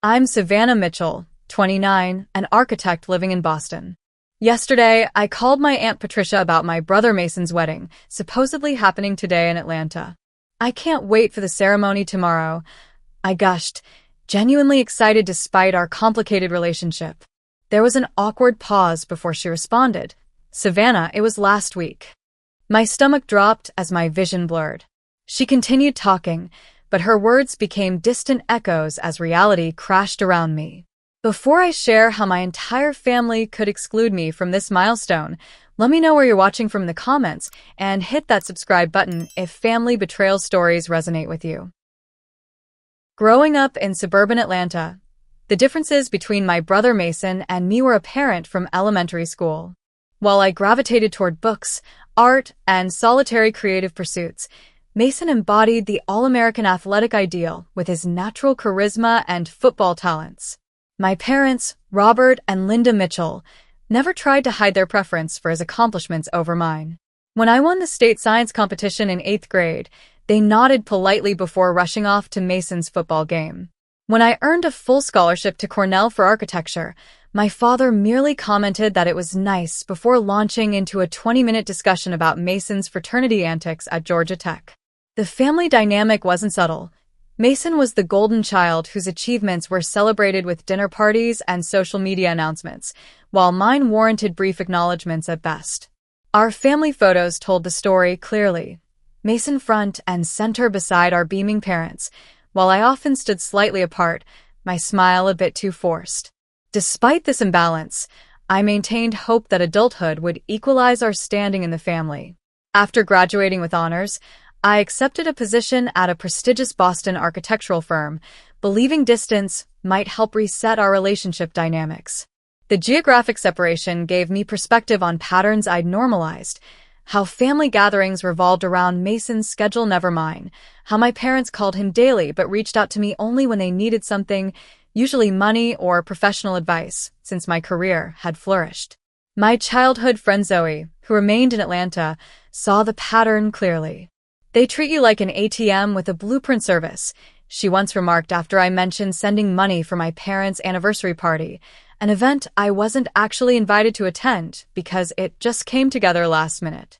I'm Savannah Mitchell, 29, an architect living in Boston. Yesterday, I called my Aunt Patricia about my brother Mason's wedding, supposedly happening today in Atlanta. I can't wait for the ceremony tomorrow, I gushed, genuinely excited despite our complicated relationship. There was an awkward pause before she responded. Savannah, it was last week. My stomach dropped as my vision blurred. She continued talking, but her words became distant echoes as reality crashed around me. Before I share how my entire family could exclude me from this milestone, let me know where you're watching from in the comments and hit that subscribe button if family betrayal stories resonate with you. Growing up in suburban Atlanta, the differences between my brother Mason and me were apparent from elementary school. While I gravitated toward books, art, and solitary creative pursuits, Mason embodied the all-American athletic ideal with his natural charisma and football talents. My parents, Robert and Linda Mitchell, never tried to hide their preference for his accomplishments over mine. When I won the state science competition in 8th grade, they nodded politely before rushing off to Mason's football game. When I earned a full scholarship to Cornell for architecture, my father merely commented that it was nice before launching into a 20-minute discussion about Mason's fraternity antics at Georgia Tech. The family dynamic wasn't subtle. Mason was the golden child whose achievements were celebrated with dinner parties and social media announcements, while mine warranted brief acknowledgments at best. Our family photos told the story clearly. Mason front and center beside our beaming parents, while I often stood slightly apart, my smile a bit too forced. Despite this imbalance, I maintained hope that adulthood would equalize our standing in the family. After graduating with honors, I accepted a position at a prestigious Boston architectural firm, believing distance might help reset our relationship dynamics. The geographic separation gave me perspective on patterns I'd normalized, how family gatherings revolved around Mason's schedule, never mine, how my parents called him daily but reached out to me only when they needed something, usually money or professional advice, since my career had flourished. My childhood friend Zoe, who remained in Atlanta, saw the pattern clearly. They treat you like an ATM with a blueprint service, she once remarked after I mentioned sending money for my parents' anniversary party, an event I wasn't actually invited to attend because it just came together last minute.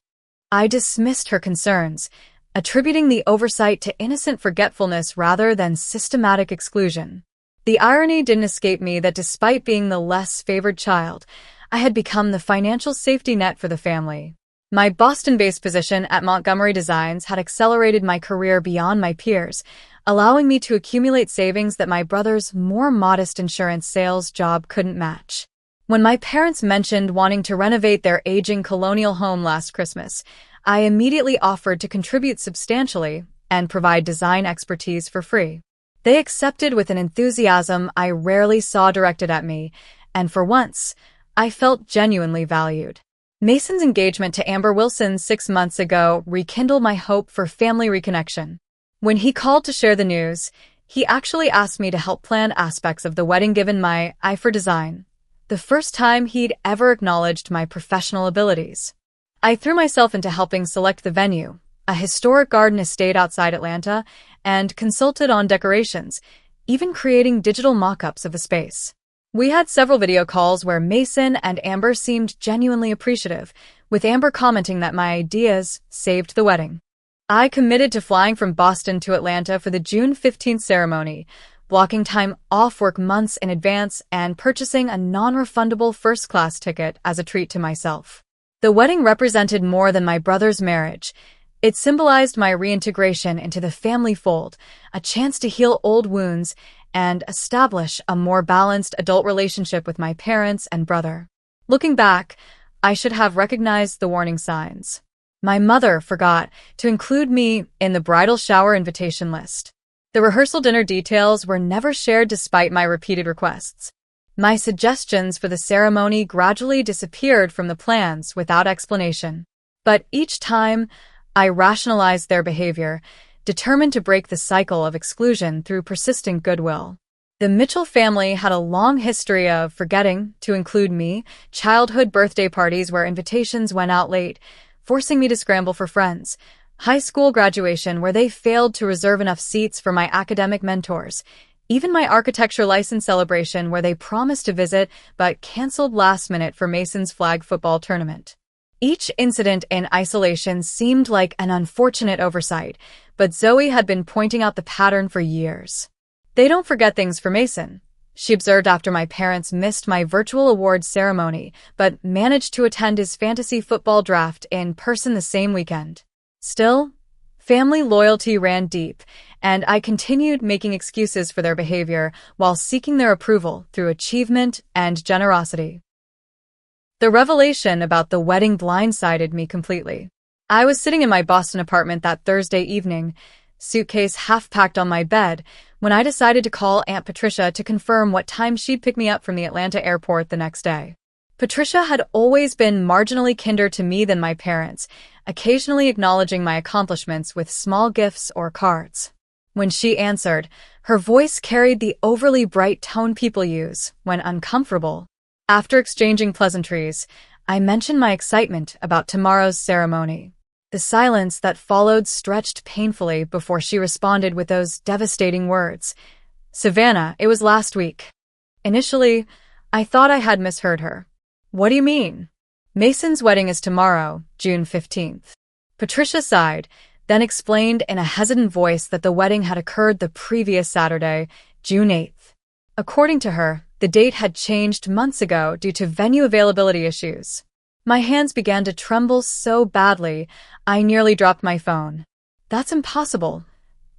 I dismissed her concerns, attributing the oversight to innocent forgetfulness rather than systematic exclusion. The irony didn't escape me that despite being the less favored child, I had become the financial safety net for the family. My Boston-based position at Montgomery Designs had accelerated my career beyond my peers, allowing me to accumulate savings that my brother's more modest insurance sales job couldn't match. When my parents mentioned wanting to renovate their aging colonial home last Christmas, I immediately offered to contribute substantially and provide design expertise for free. They accepted with an enthusiasm I rarely saw directed at me, and for once, I felt genuinely valued. Mason's engagement to Amber Wilson 6 months ago rekindled my hope for family reconnection. When he called to share the news, he actually asked me to help plan aspects of the wedding given my eye for design, the first time he'd ever acknowledged my professional abilities. I threw myself into helping select the venue, a historic garden estate outside Atlanta, and consulted on decorations, even creating digital mock-ups of the space. We had several video calls where Mason and Amber seemed genuinely appreciative, with Amber commenting that my ideas saved the wedding. I committed to flying from Boston to Atlanta for the June 15th ceremony, blocking time off work months in advance and purchasing a non-refundable first-class ticket as a treat to myself. The wedding represented more than my brother's marriage. It symbolized my reintegration into the family fold, a chance to heal old wounds, and establish a more balanced adult relationship with my parents and brother. Looking back, I should have recognized the warning signs. My mother forgot to include me in the bridal shower invitation list. The rehearsal dinner details were never shared despite my repeated requests. My suggestions for the ceremony gradually disappeared from the plans without explanation. But each time, I rationalized their behavior, determined to break the cycle of exclusion through persistent goodwill. The Mitchell family had a long history of forgetting to include me, childhood birthday parties where invitations went out late, forcing me to scramble for friends, high school graduation where they failed to reserve enough seats for my academic mentors, Even my architecture license celebration where they promised to visit but canceled last minute for Mason's flag football tournament. Each incident in isolation seemed like an unfortunate oversight, but Zoe had been pointing out the pattern for years. They don't forget things for Mason, she observed after my parents missed my virtual awards ceremony, but managed to attend his fantasy football draft in person the same weekend. Still, family loyalty ran deep, and I continued making excuses for their behavior while seeking their approval through achievement and generosity. The revelation about the wedding blindsided me completely. I was sitting in my Boston apartment that Thursday evening, suitcase half-packed on my bed, when I decided to call Aunt Patricia to confirm what time she'd pick me up from the Atlanta airport the next day. Patricia had always been marginally kinder to me than my parents, occasionally acknowledging my accomplishments with small gifts or cards. When she answered, her voice carried the overly bright tone people use when uncomfortable. After exchanging pleasantries, I mentioned my excitement about tomorrow's ceremony. The silence that followed stretched painfully before she responded with those devastating words. "Savannah, it was last week." Initially, I thought I had misheard her. "What do you mean?" "Mason's wedding is tomorrow, June 15th. Patricia sighed, then explained in a hesitant voice that the wedding had occurred the previous Saturday, June 8th. According to her, the date had changed months ago due to venue availability issues. My hands began to tremble so badly, I nearly dropped my phone. "That's impossible,"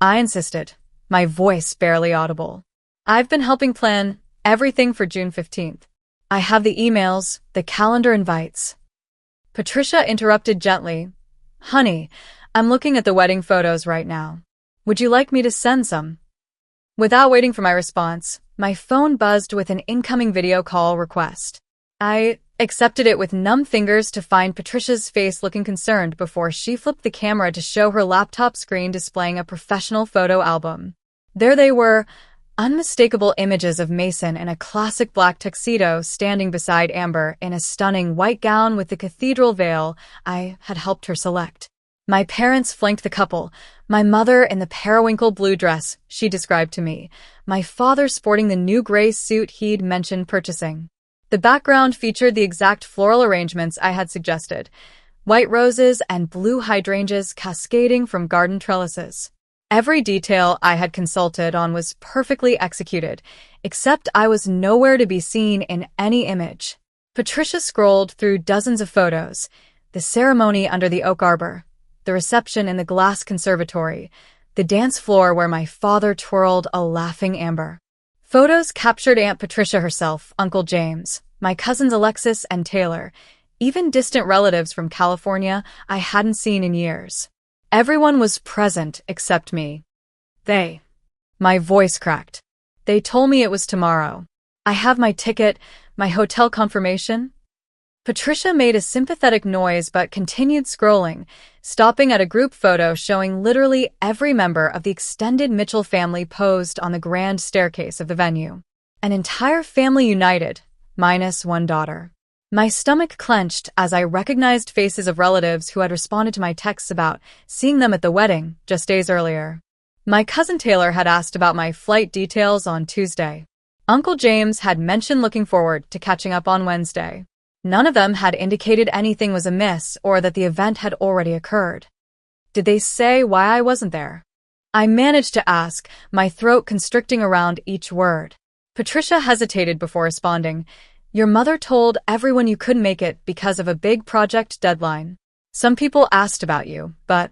I insisted, my voice barely audible. "I've been helping plan everything for June 15th. I have the emails, the calendar invites." Patricia interrupted gently. "Honey, I'm looking at the wedding photos right now. Would you like me to send some?" Without waiting for my response, my phone buzzed with an incoming video call request. I accepted it with numb fingers to find Patricia's face looking concerned before she flipped the camera to show her laptop screen displaying a professional photo album. There they were, unmistakable images of Mason in a classic black tuxedo standing beside Amber in a stunning white gown with the cathedral veil I had helped her select. My parents flanked the couple, my mother in the periwinkle blue dress she described to me, my father sporting the new gray suit he'd mentioned purchasing. The background featured the exact floral arrangements I had suggested, white roses and blue hydrangeas cascading from garden trellises. Every detail I had consulted on was perfectly executed, except I was nowhere to be seen in any image. Patricia scrolled through dozens of photos, the ceremony under the oak arbor, the reception in the glass conservatory, the dance floor where my father twirled a laughing Amber. Photos captured Aunt Patricia herself, Uncle James, my cousins Alexis and Taylor, even distant relatives from California I hadn't seen in years. Everyone was present except me. My voice cracked. They told me it was tomorrow. I have my ticket, my hotel confirmation. Patricia made a sympathetic noise but continued scrolling, stopping at a group photo showing literally every member of the extended Mitchell family posed on the grand staircase of the venue. An entire family united, minus one daughter. My stomach clenched as I recognized faces of relatives who had responded to my texts about seeing them at the wedding just days earlier. My cousin Taylor had asked about my flight details on Tuesday. Uncle James had mentioned looking forward to catching up on Wednesday. None of them had indicated anything was amiss or that the event had already occurred. Did they say why I wasn't there? I managed to ask, my throat constricting around each word. Patricia hesitated before responding. "Your mother told everyone you couldn't make it because of a big project deadline. Some people asked about you, but..."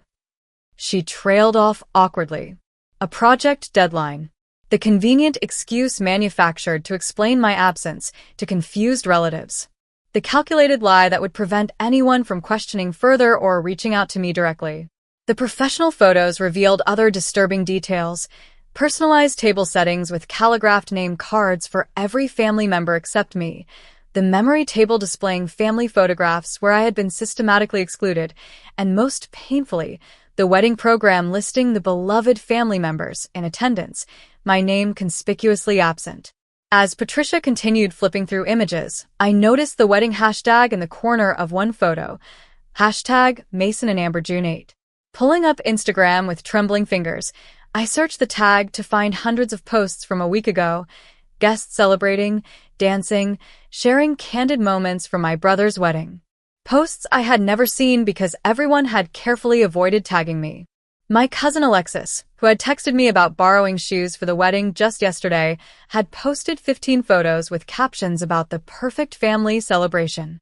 She trailed off awkwardly. A project deadline. The convenient excuse manufactured to explain my absence to confused relatives. The calculated lie that would prevent anyone from questioning further or reaching out to me directly. The professional photos revealed other disturbing details. Personalized table settings with calligraphed name cards for every family member except me. The memory table displaying family photographs where I had been systematically excluded. And most painfully, the wedding program listing the beloved family members in attendance, my name conspicuously absent. As Patricia continued flipping through images, I noticed the wedding hashtag in the corner of one photo. Hashtag Mason and Amber June 8. Pulling up Instagram with trembling fingers, I searched the tag to find hundreds of posts from a week ago, guests celebrating, dancing, sharing candid moments from my brother's wedding. Posts I had never seen because everyone had carefully avoided tagging me. My cousin Alexis, who had texted me about borrowing shoes for the wedding just yesterday, had posted 15 photos with captions about the perfect family celebration.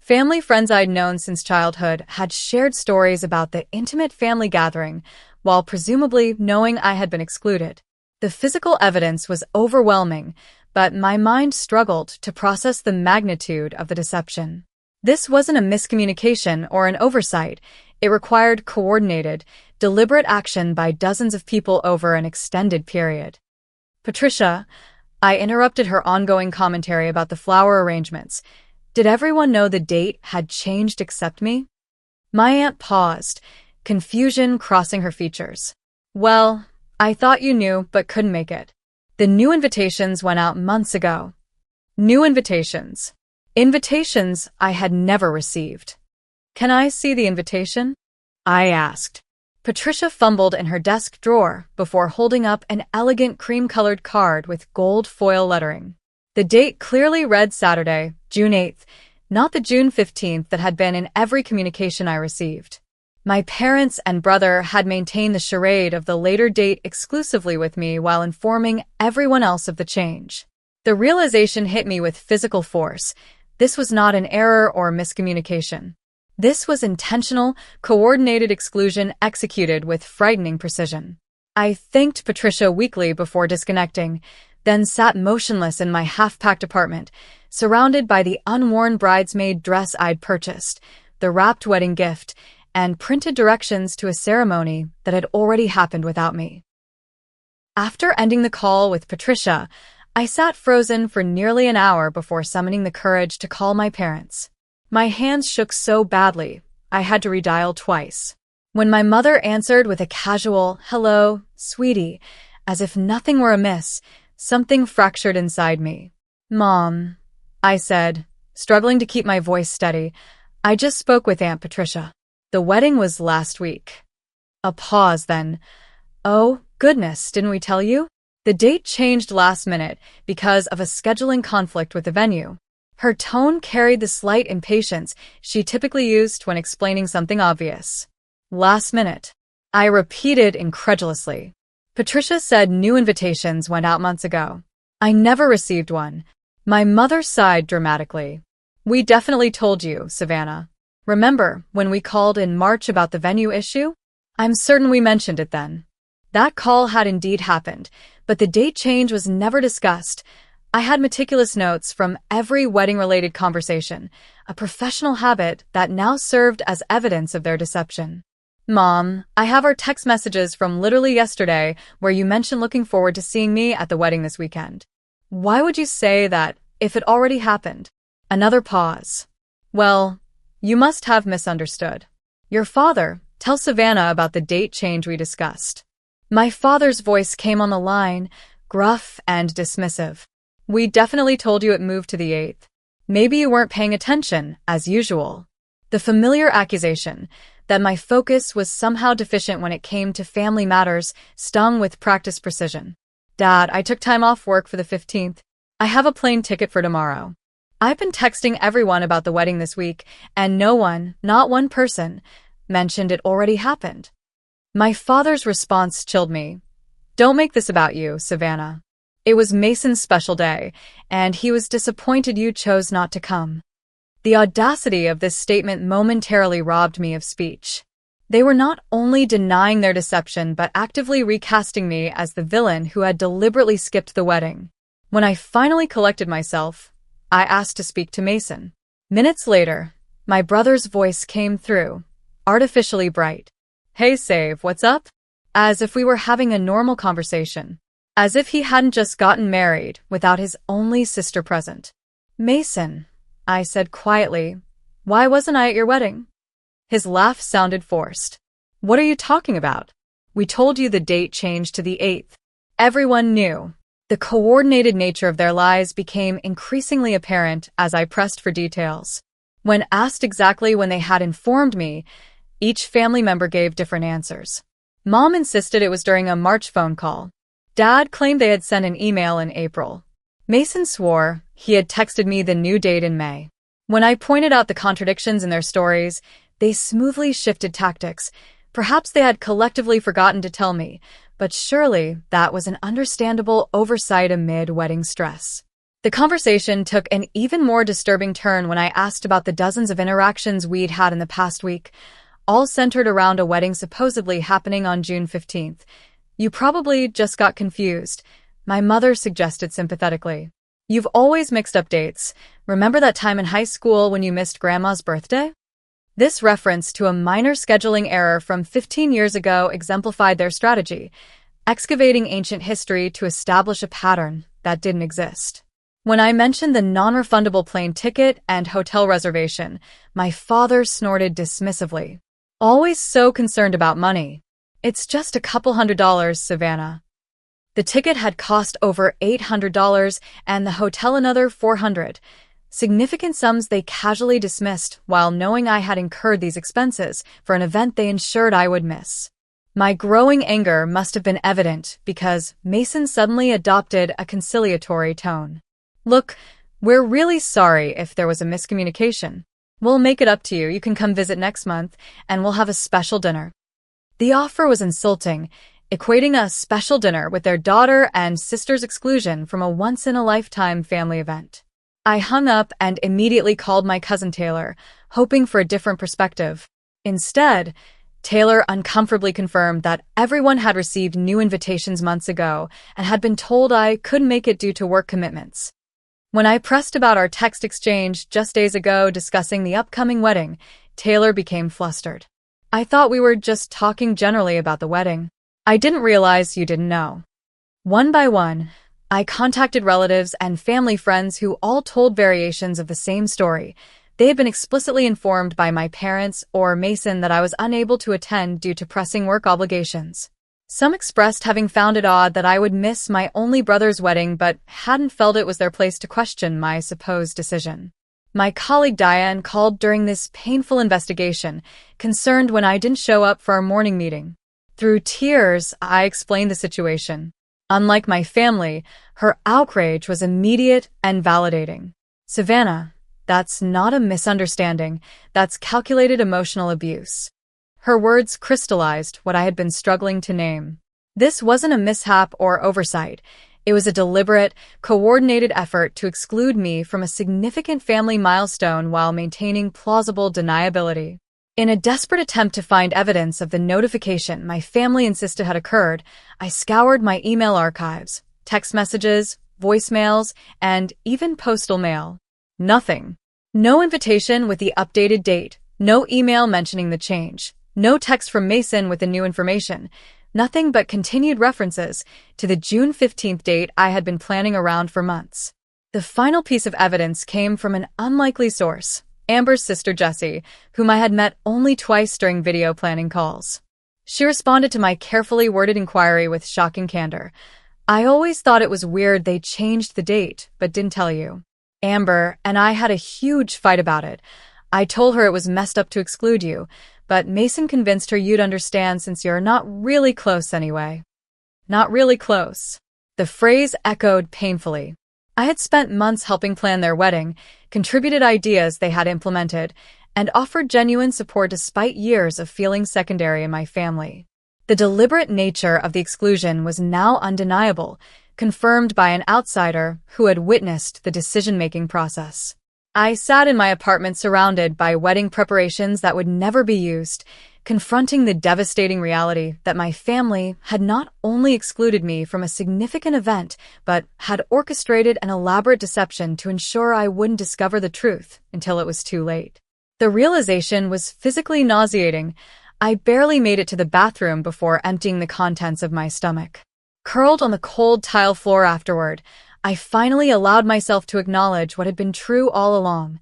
Family friends I'd known since childhood had shared stories about the intimate family gathering, while presumably knowing I had been excluded. The physical evidence was overwhelming, but my mind struggled to process the magnitude of the deception. This wasn't a miscommunication or an oversight. It required coordinated, deliberate action by dozens of people over an extended period. Patricia, I interrupted her ongoing commentary about the flower arrangements. Did everyone know the date had changed except me? My aunt paused, confusion crossing her features. Well, I thought you knew but couldn't make it. The new invitations went out months ago. New invitations. Invitations I had never received. Can I see the invitation? I asked. Patricia fumbled in her desk drawer before holding up an elegant cream-colored card with gold foil lettering. The date clearly read Saturday, June 8th, not the June 15th that had been in every communication I received. My parents and brother had maintained the charade of the later date exclusively with me while informing everyone else of the change. The realization hit me with physical force. This was not an error or miscommunication. This was intentional, coordinated exclusion executed with frightening precision. I thanked Patricia weakly before disconnecting, then sat motionless in my half-packed apartment, surrounded by the unworn bridesmaid dress I'd purchased, the wrapped wedding gift, and printed directions to a ceremony that had already happened without me. After ending the call with Patricia, I sat frozen for nearly an hour before summoning the courage to call my parents. My hands shook so badly, I had to redial twice. When my mother answered with a casual, "Hello, sweetie," as if nothing were amiss, something fractured inside me. "Mom," I said, struggling to keep my voice steady, "I just spoke with Aunt Patricia. The wedding was last week." A pause then. "Oh, goodness, didn't we tell you?" The date changed last minute because of a scheduling conflict with the venue. Her tone carried the slight impatience she typically used when explaining something obvious. "Last minute," I repeated incredulously. Patricia said new invitations went out months ago. I never received one. My mother sighed dramatically. "We definitely told you, Savannah. Remember when we called in March about the venue issue? I'm certain we mentioned it then." That call had indeed happened, but the date change was never discussed. I had meticulous notes from every wedding-related conversation, a professional habit that now served as evidence of their deception. "Mom, I have our text messages from literally yesterday where you mentioned looking forward to seeing me at the wedding this weekend. Why would you say that if it already happened?" Another pause. "Well, you must have misunderstood. Your father, tell Savannah about the date change we discussed." My father's voice came on the line, gruff and dismissive. "We definitely told you it moved to the 8th. Maybe you weren't paying attention, as usual." The familiar accusation that my focus was somehow deficient when it came to family matters stung with practiced precision. "Dad, I took time off work for the 15th. I have a plane ticket for tomorrow. I've been texting everyone about the wedding this week, and no one, not one person, mentioned it already happened." My father's response chilled me. "Don't make this about you, Savannah. It was Mason's special day, and he was disappointed you chose not to come." The audacity of this statement momentarily robbed me of speech. They were not only denying their deception but actively recasting me as the villain who had deliberately skipped the wedding. When I finally collected myself, I asked to speak to Mason. Minutes later, my brother's voice came through, artificially bright. "Hey, Save, what's up?" As if we were having a normal conversation. As if he hadn't just gotten married without his only sister present. "Mason," I said quietly, "why wasn't I at your wedding?" His laugh sounded forced. "What are you talking about? We told you the date changed to the 8th. Everyone knew." The coordinated nature of their lies became increasingly apparent as I pressed for details. When asked exactly when they had informed me, each family member gave different answers. Mom insisted it was during a March phone call. Dad claimed they had sent an email in April. Mason swore he had texted me the new date in May. When I pointed out the contradictions in their stories, they smoothly shifted tactics. Perhaps they had collectively forgotten to tell me, but surely that was an understandable oversight amid wedding stress. The conversation took an even more disturbing turn when I asked about the dozens of interactions we'd had in the past week, all centered around a wedding supposedly happening on June 15th. "You probably just got confused," my mother suggested sympathetically. "You've always mixed up dates. Remember that time in high school when you missed Grandma's birthday?" This reference to a minor scheduling error from 15 years ago exemplified their strategy, excavating ancient history to establish a pattern that didn't exist. When I mentioned the non-refundable plane ticket and hotel reservation, my father snorted dismissively. "Always so concerned about money. It's just a couple $100, Savannah." The ticket had cost over $800 and the hotel another $400. Significant sums they casually dismissed while knowing I had incurred these expenses for an event they ensured I would miss. My growing anger must have been evident because Mason suddenly adopted a conciliatory tone. "Look, we're really sorry if there was a miscommunication. We'll make it up to you. You can come visit next month, and we'll have a special dinner." The offer was insulting, equating a special dinner with their daughter and sister's exclusion from a once-in-a-lifetime family event. I hung up and immediately called my cousin Taylor, hoping for a different perspective. Instead, Taylor uncomfortably confirmed that everyone had received new invitations months ago and had been told I couldn't make it due to work commitments. When I pressed about our text exchange just days ago discussing the upcoming wedding, Taylor became flustered. "I thought we were just talking generally about the wedding. I didn't realize you didn't know." One by one, I contacted relatives and family friends who all told variations of the same story. They had been explicitly informed by my parents or Mason that I was unable to attend due to pressing work obligations. Some expressed having found it odd that I would miss my only brother's wedding but hadn't felt it was their place to question my supposed decision. My colleague Diane called during this painful investigation, concerned when I didn't show up for our morning meeting. Through tears, I explained the situation. Unlike my family, her outrage was immediate and validating. "Savannah, that's not a misunderstanding. That's calculated emotional abuse." Her words crystallized what I had been struggling to name. This wasn't a mishap or oversight. It was a deliberate, coordinated effort to exclude me from a significant family milestone while maintaining plausible deniability. In a desperate attempt to find evidence of the notification my family insisted had occurred, I scoured my email archives, text messages, voicemails, and even postal mail. Nothing. No invitation with the updated date, no email mentioning the change, no text from Mason with the new information, nothing but continued references to the June 15th date I had been planning around for months. The final piece of evidence came from an unlikely source, Amber's sister Jessie, whom I had met only twice during video planning calls. She responded to my carefully worded inquiry with shocking candor. "I always thought it was weird they changed the date, but didn't tell you. Amber and I had a huge fight about it. I told her it was messed up to exclude you, but Mason convinced her you'd understand since you're not really close anyway." Not really close. The phrase echoed painfully. I had spent months helping plan their wedding, contributed ideas they had implemented, and offered genuine support despite years of feeling secondary in my family. The deliberate nature of the exclusion was now undeniable, confirmed by an outsider who had witnessed the decision-making process. I sat in my apartment surrounded by wedding preparations that would never be used, confronting the devastating reality that my family had not only excluded me from a significant event, but had orchestrated an elaborate deception to ensure I wouldn't discover the truth until it was too late. The realization was physically nauseating. I barely made it to the bathroom before emptying the contents of my stomach. Curled on the cold tile floor afterward, I finally allowed myself to acknowledge what had been true all along.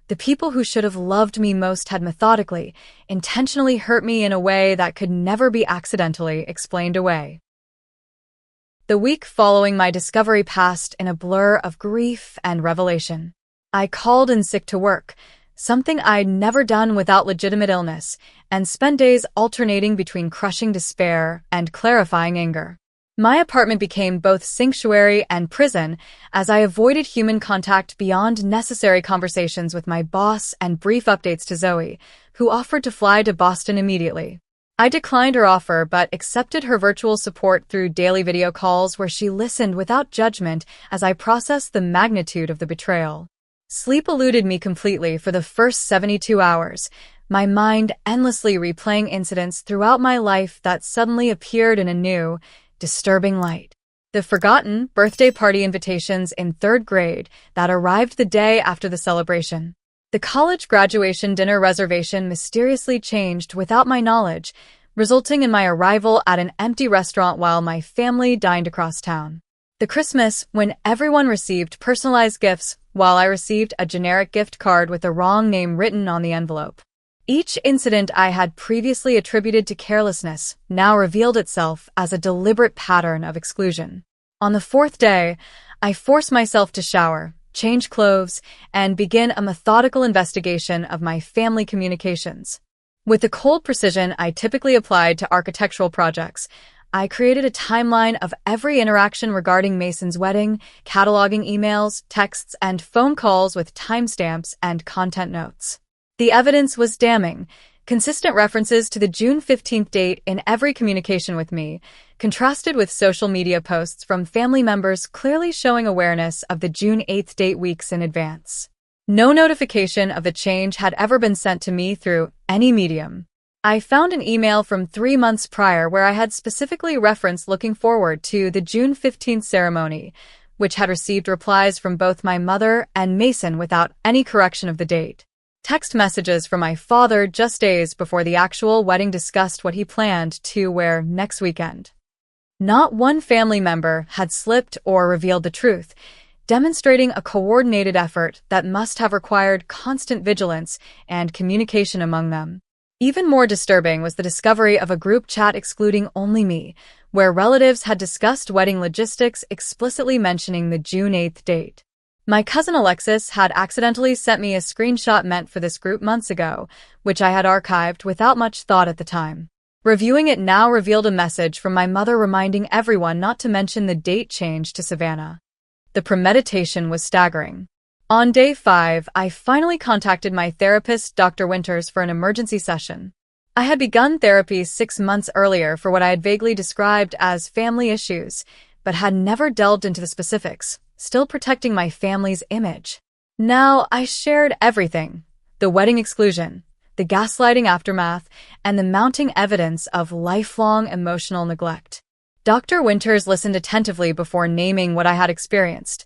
The people who should have loved me most had methodically, intentionally hurt me in a way that could never be accidentally explained away. The week following my discovery passed in a blur of grief and revelation. I called in sick to work, something I'd never done without legitimate illness, and spent days alternating between crushing despair and clarifying anger. My apartment became both sanctuary and prison as I avoided human contact beyond necessary conversations with my boss and brief updates to Zoe, who offered to fly to Boston immediately. I declined her offer but accepted her virtual support through daily video calls where she listened without judgment as I processed the magnitude of the betrayal. Sleep eluded me completely for the first 72 hours, my mind endlessly replaying incidents throughout my life that suddenly appeared in a new, disturbing light. The forgotten birthday party invitations in third grade that arrived the day after the celebration. The college graduation dinner reservation mysteriously changed without my knowledge, resulting in my arrival at an empty restaurant while my family dined across town. The Christmas when everyone received personalized gifts while I received a generic gift card with the wrong name written on the envelope. Each incident I had previously attributed to carelessness now revealed itself as a deliberate pattern of exclusion. On the fourth day, I forced myself to shower, change clothes, and begin a methodical investigation of my family communications. With the cold precision I typically applied to architectural projects, I created a timeline of every interaction regarding Mason's wedding, cataloging emails, texts, and phone calls with timestamps and content notes. The evidence was damning. Consistent references to the June 15th date in every communication with me, contrasted with social media posts from family members clearly showing awareness of the June 8th date weeks in advance. No notification of the change had ever been sent to me through any medium. I found an email from 3 months prior where I had specifically referenced looking forward to the June 15th ceremony, which had received replies from both my mother and Mason without any correction of the date. Text messages from my father just days before the actual wedding discussed what he planned to wear next weekend. Not one family member had slipped or revealed the truth, demonstrating a coordinated effort that must have required constant vigilance and communication among them. Even more disturbing was the discovery of a group chat excluding only me, where relatives had discussed wedding logistics explicitly mentioning the June 8th date. My cousin Alexis had accidentally sent me a screenshot meant for this group months ago, which I had archived without much thought at the time. Reviewing it now revealed a message from my mother reminding everyone not to mention the date change to Savannah. The premeditation was staggering. On day 5, I finally contacted my therapist, Dr. Winters, for an emergency session. I had begun therapy 6 months earlier for what I had vaguely described as family issues, but had never delved into the specifics, still protecting my family's image. Now I shared everything: the wedding exclusion, the gaslighting aftermath, and the mounting evidence of lifelong emotional neglect. Dr. Winters listened attentively before naming what I had experienced.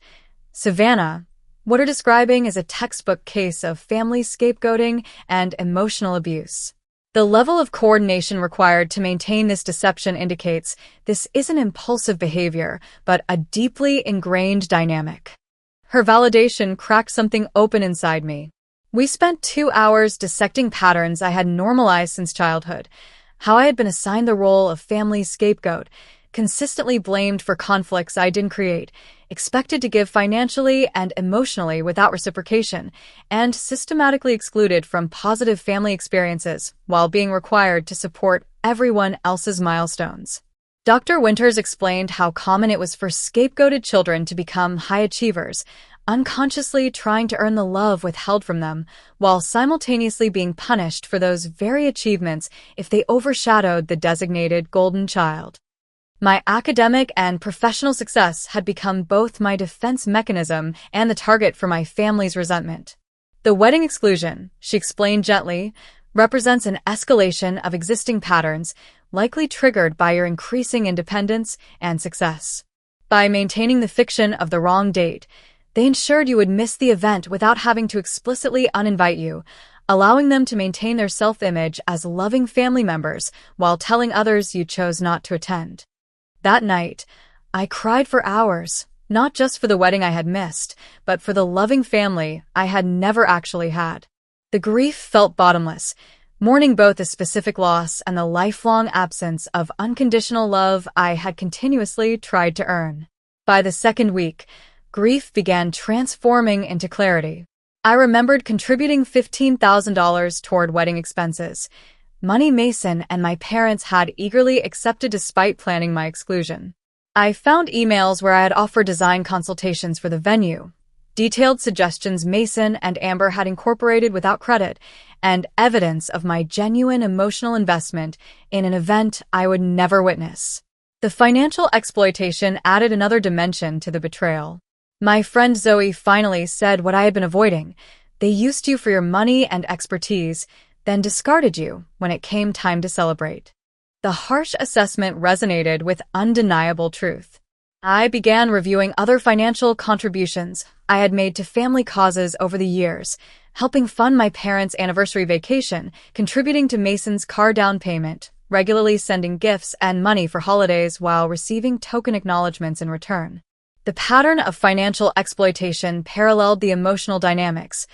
Savannah, what are describing is a textbook case of family scapegoating and emotional abuse. The level of coordination required to maintain this deception indicates this isn't impulsive behavior, but a deeply ingrained dynamic. Her validation cracked something open inside me. We spent 2 hours dissecting patterns I had normalized since childhood, how I had been assigned the role of family scapegoat, consistently blamed for conflicts I didn't create, expected to give financially and emotionally without reciprocation, and systematically excluded from positive family experiences while being required to support everyone else's milestones. Dr. Winters explained how common it was for scapegoated children to become high achievers, unconsciously trying to earn the love withheld from them, while simultaneously being punished for those very achievements if they overshadowed the designated golden child. My academic and professional success had become both my defense mechanism and the target for my family's resentment. The wedding exclusion, she explained gently, represents an escalation of existing patterns, likely triggered by your increasing independence and success. By maintaining the fiction of the wrong date, they ensured you would miss the event without having to explicitly uninvite you, allowing them to maintain their self-image as loving family members while telling others you chose not to attend. That night, I cried for hours, not just for the wedding I had missed, but for the loving family I had never actually had. The grief felt bottomless, mourning both the specific loss and the lifelong absence of unconditional love I had continuously tried to earn. By the second week, grief began transforming into clarity. I remembered contributing $15,000 toward wedding expenses, money Mason and my parents had eagerly accepted despite planning my exclusion. I found emails where I had offered design consultations for the venue, detailed suggestions Mason and Amber had incorporated without credit, and evidence of my genuine emotional investment in an event I would never witness. The financial exploitation added another dimension to the betrayal. My friend Zoe finally said what I had been avoiding. They used you for your money and expertise, then discarded you when it came time to celebrate. The harsh assessment resonated with undeniable truth. I began reviewing other financial contributions I had made to family causes over the years, helping fund my parents' anniversary vacation, contributing to Mason's car down payment, regularly sending gifts and money for holidays while receiving token acknowledgments in return. The pattern of financial exploitation paralleled the emotional dynamics.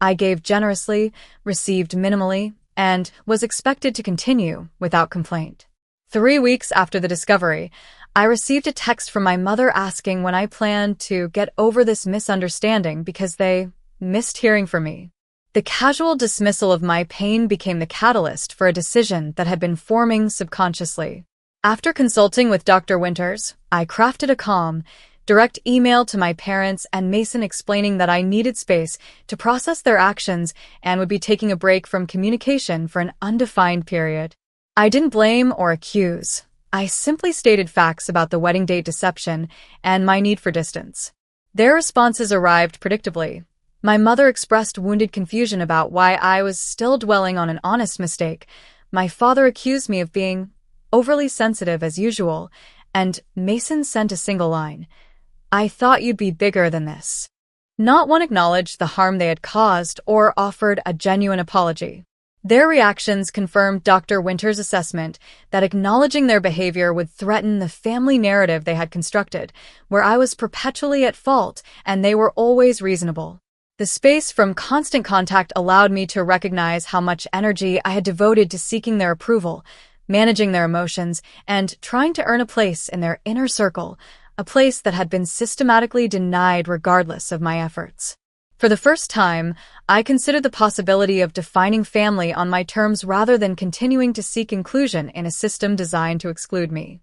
I gave generously, received minimally, and was expected to continue without complaint. 3 weeks after the discovery, I received a text from my mother asking when I planned to get over this misunderstanding because they missed hearing from me. The casual dismissal of my pain became the catalyst for a decision that had been forming subconsciously. After consulting with Dr. Winters, I crafted a calm, direct email to my parents and Mason explaining that I needed space to process their actions and would be taking a break from communication for an undefined period. I didn't blame or accuse. I simply stated facts about the wedding date deception and my need for distance. Their responses arrived predictably. My mother expressed wounded confusion about why I was still dwelling on an honest mistake. My father accused me of being overly sensitive as usual, and Mason sent a single line. I thought you'd be bigger than this. Not one acknowledged the harm they had caused or offered a genuine apology. Their reactions confirmed Dr. Winters' assessment that acknowledging their behavior would threaten the family narrative they had constructed, where I was perpetually at fault and they were always reasonable. The space from constant contact allowed me to recognize how much energy I had devoted to seeking their approval, managing their emotions, and trying to earn a place in their inner circle, a place that had been systematically denied regardless of my efforts. For the first time, I considered the possibility of defining family on my terms rather than continuing to seek inclusion in a system designed to exclude me.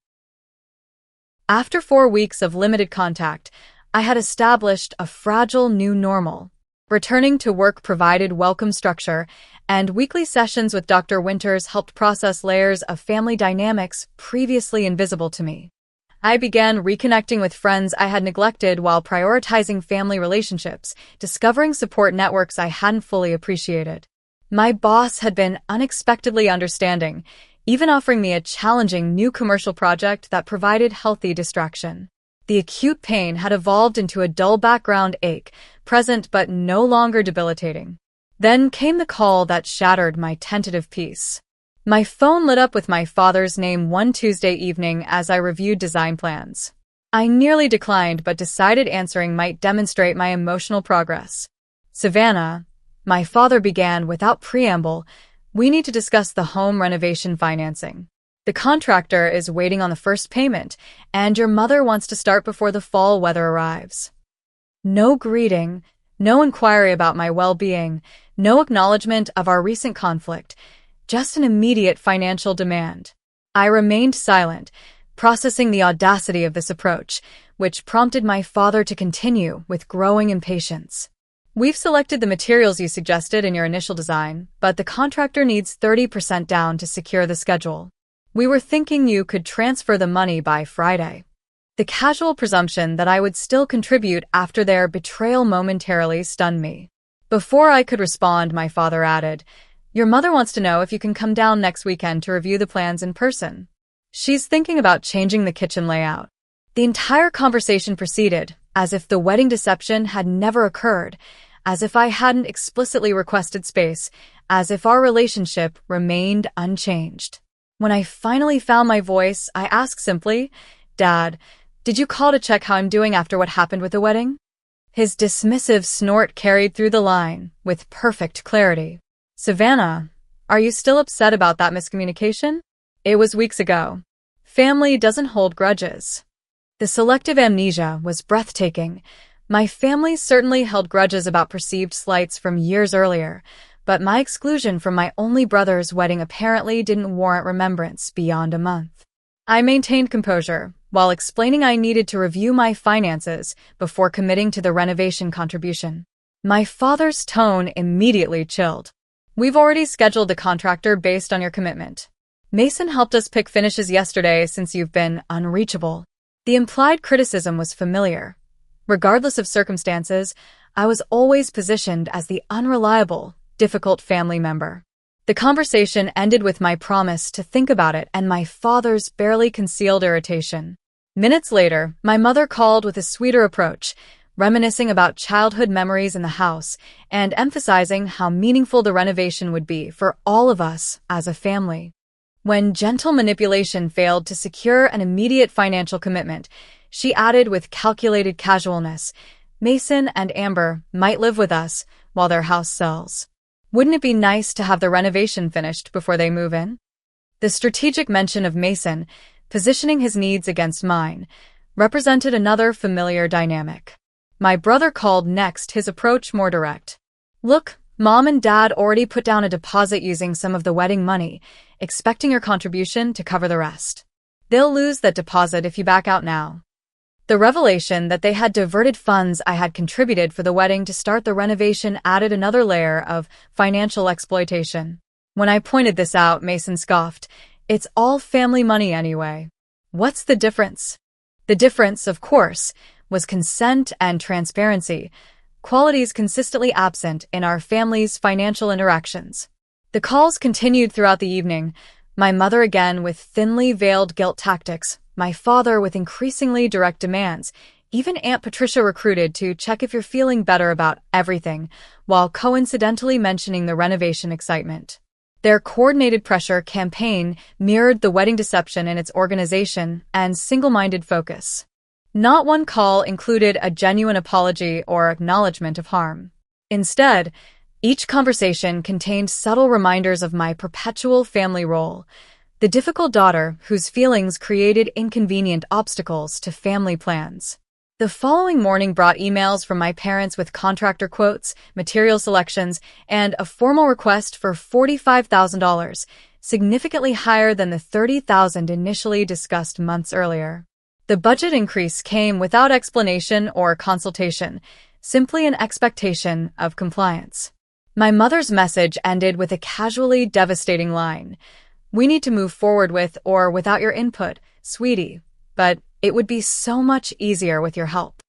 After 4 weeks of limited contact, I had established a fragile new normal. Returning to work provided welcome structure, and weekly sessions with Dr. Winters helped process layers of family dynamics previously invisible to me. I began reconnecting with friends I had neglected while prioritizing family relationships, discovering support networks I hadn't fully appreciated. My boss had been unexpectedly understanding, even offering me a challenging new commercial project that provided healthy distraction. The acute pain had evolved into a dull background ache, present but no longer debilitating. Then came the call that shattered my tentative peace. My phone lit up with my father's name one Tuesday evening as I reviewed design plans. I nearly declined but decided answering might demonstrate my emotional progress. Savannah, my father began without preamble, we need to discuss the home renovation financing. The contractor is waiting on the first payment, and your mother wants to start before the fall weather arrives. No greeting, no inquiry about my well-being, no acknowledgement of our recent conflict, just an immediate financial demand. I remained silent, processing the audacity of this approach, which prompted my father to continue with growing impatience. We've selected the materials you suggested in your initial design, but the contractor needs 30% down to secure the schedule. We were thinking you could transfer the money by Friday. The casual presumption that I would still contribute after their betrayal momentarily stunned me. Before I could respond, my father added, "Your mother wants to know if you can come down next weekend to review the plans in person. She's thinking about changing the kitchen layout." The entire conversation proceeded as if the wedding deception had never occurred, as if I hadn't explicitly requested space, as if our relationship remained unchanged. When I finally found my voice, I asked simply, "Dad, did you call to check how I'm doing after what happened with the wedding?" His dismissive snort carried through the line with perfect clarity. "Savannah, are you still upset about that miscommunication? It was weeks ago. Family doesn't hold grudges." The selective amnesia was breathtaking. My family certainly held grudges about perceived slights from years earlier, but my exclusion from my only brother's wedding apparently didn't warrant remembrance beyond a month. I maintained composure, while explaining I needed to review my finances before committing to the renovation contribution. My father's tone immediately chilled. "We've already scheduled the contractor based on your commitment. Mason helped us pick finishes yesterday since you've been unreachable." The implied criticism was familiar. Regardless of circumstances, I was always positioned as the unreliable, difficult family member. The conversation ended with my promise to think about it and my father's barely concealed irritation. Minutes later, my mother called with a sweeter approach, reminiscing about childhood memories in the house and emphasizing how meaningful the renovation would be for all of us as a family. When gentle manipulation failed to secure an immediate financial commitment, she added with calculated casualness, "Mason and Amber might live with us while their house sells. Wouldn't it be nice to have the renovation finished before they move in?" The strategic mention of Mason, positioning his needs against mine, represented another familiar dynamic. My brother called next, his approach more direct. "Look, Mom and Dad already put down a deposit using some of the wedding money, expecting your contribution to cover the rest. They'll lose that deposit if you back out now." The revelation that they had diverted funds I had contributed for the wedding to start the renovation added another layer of financial exploitation. When I pointed this out, Mason scoffed, "It's all family money anyway. What's the difference?" The difference, of course, was consent and transparency, qualities consistently absent in our family's financial interactions. The calls continued throughout the evening, my mother again with thinly veiled guilt tactics, my father with increasingly direct demands, even Aunt Patricia recruited to check if you're feeling better about everything, while coincidentally mentioning the renovation excitement. Their coordinated pressure campaign mirrored the wedding deception in its organization and single-minded focus. Not one call included a genuine apology or acknowledgement of harm. Instead, each conversation contained subtle reminders of my perpetual family role, the difficult daughter whose feelings created inconvenient obstacles to family plans. The following morning brought emails from my parents with contractor quotes, material selections, and a formal request for $45,000, significantly higher than the $30,000 initially discussed months earlier. The budget increase came without explanation or consultation, simply an expectation of compliance. My mother's message ended with a casually devastating line. "We need to move forward with or without your input, sweetie, but it would be so much easier with your help."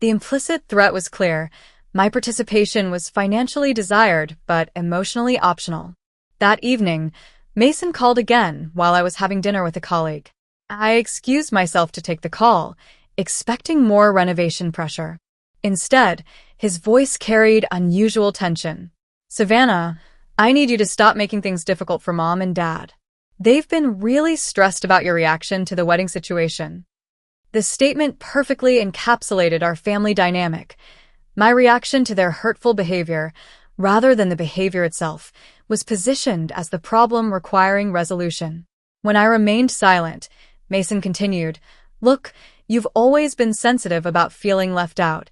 The implicit threat was clear. My participation was financially desired, but emotionally optional. That evening, Mason called again while I was having dinner with a colleague. I excused myself to take the call, expecting more renovation pressure. Instead, his voice carried unusual tension. "Savannah, I need you to stop making things difficult for Mom and Dad. They've been really stressed about your reaction to the wedding situation." The statement perfectly encapsulated our family dynamic. My reaction to their hurtful behavior, rather than the behavior itself, was positioned as the problem requiring resolution. When I remained silent, Mason continued, "Look, you've always been sensitive about feeling left out,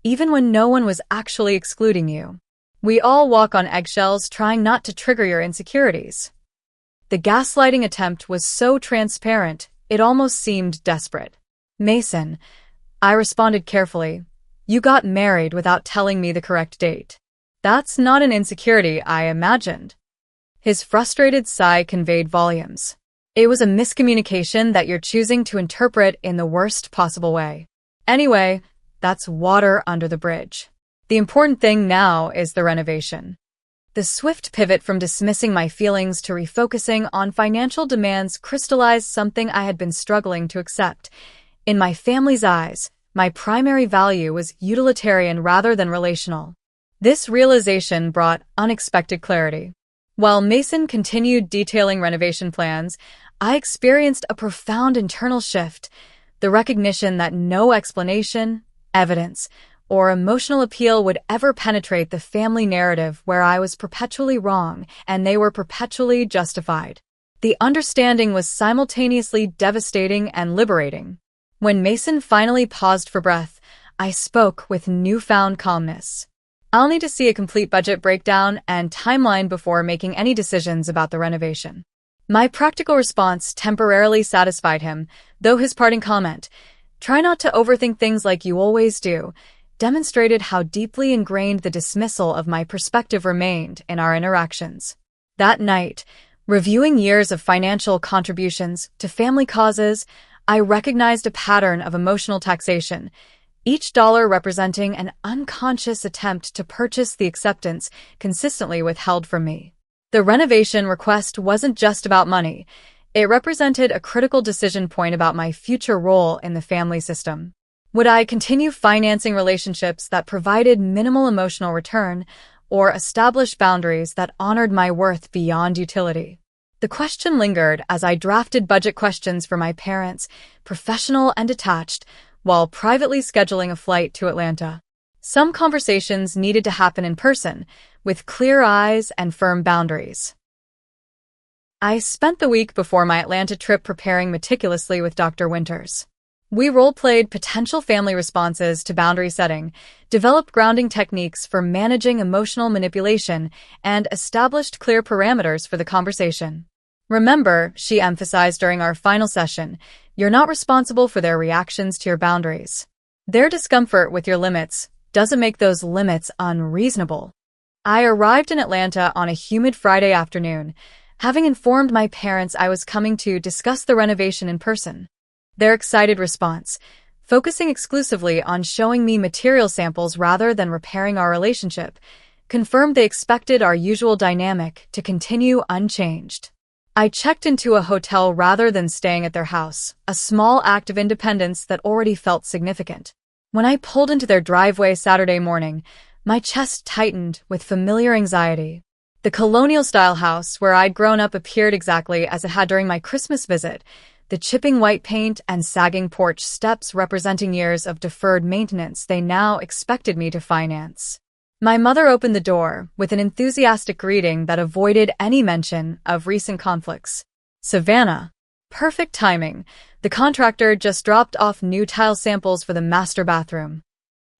even when no one was actually excluding you. We all walk on eggshells trying not to trigger your insecurities." The gaslighting attempt was so transparent, it almost seemed desperate. "Mason," I responded carefully, "you got married without telling me the correct date. That's not an insecurity I imagined." His frustrated sigh conveyed volumes. "It was a miscommunication that you're choosing to interpret in the worst possible way. Anyway, that's water under the bridge. The important thing now is the renovation." The swift pivot from dismissing my feelings to refocusing on financial demands crystallized something I had been struggling to accept. In my family's eyes, my primary value was utilitarian rather than relational. This realization brought unexpected clarity. While Mason continued detailing renovation plans, I experienced a profound internal shift, the recognition that no explanation, evidence, or emotional appeal would ever penetrate the family narrative where I was perpetually wrong and they were perpetually justified. The understanding was simultaneously devastating and liberating. When Mason finally paused for breath, I spoke with newfound calmness. I'll need to see a complete budget breakdown and timeline before making any decisions about the renovation. My practical response temporarily satisfied him, though his parting comment, "Try not to overthink things like you always do," demonstrated how deeply ingrained the dismissal of my perspective remained in our interactions. That night, reviewing years of financial contributions to family causes, I recognized a pattern of emotional taxation, each dollar representing an unconscious attempt to purchase the acceptance consistently withheld from me. The renovation request wasn't just about money. It represented a critical decision point about my future role in the family system. Would I continue financing relationships that provided minimal emotional return, or establish boundaries that honored my worth beyond utility? The question lingered as I drafted budget questions for my parents, professional and detached, while privately scheduling a flight to Atlanta. Some conversations needed to happen in person, with clear eyes and firm boundaries. I spent the week before my Atlanta trip preparing meticulously with Dr. Winters. We role-played potential family responses to boundary setting, developed grounding techniques for managing emotional manipulation, and established clear parameters for the conversation. "Remember," she emphasized during our final session, "you're not responsible for their reactions to your boundaries. Their discomfort with your limits doesn't make those limits unreasonable." I arrived in Atlanta on a humid Friday afternoon, having informed my parents I was coming to discuss the renovation in person. Their excited response, focusing exclusively on showing me material samples rather than repairing our relationship, confirmed they expected our usual dynamic to continue unchanged. I checked into a hotel rather than staying at their house, a small act of independence that already felt significant. When I pulled into their driveway Saturday morning, my chest tightened with familiar anxiety. The colonial-style house where I'd grown up appeared exactly as it had during my Christmas visit, the chipping white paint and sagging porch steps representing years of deferred maintenance they now expected me to finance. My mother opened the door with an enthusiastic greeting that avoided any mention of recent conflicts. "Savannah." Perfect timing. The contractor just dropped off new tile samples for the master bathroom.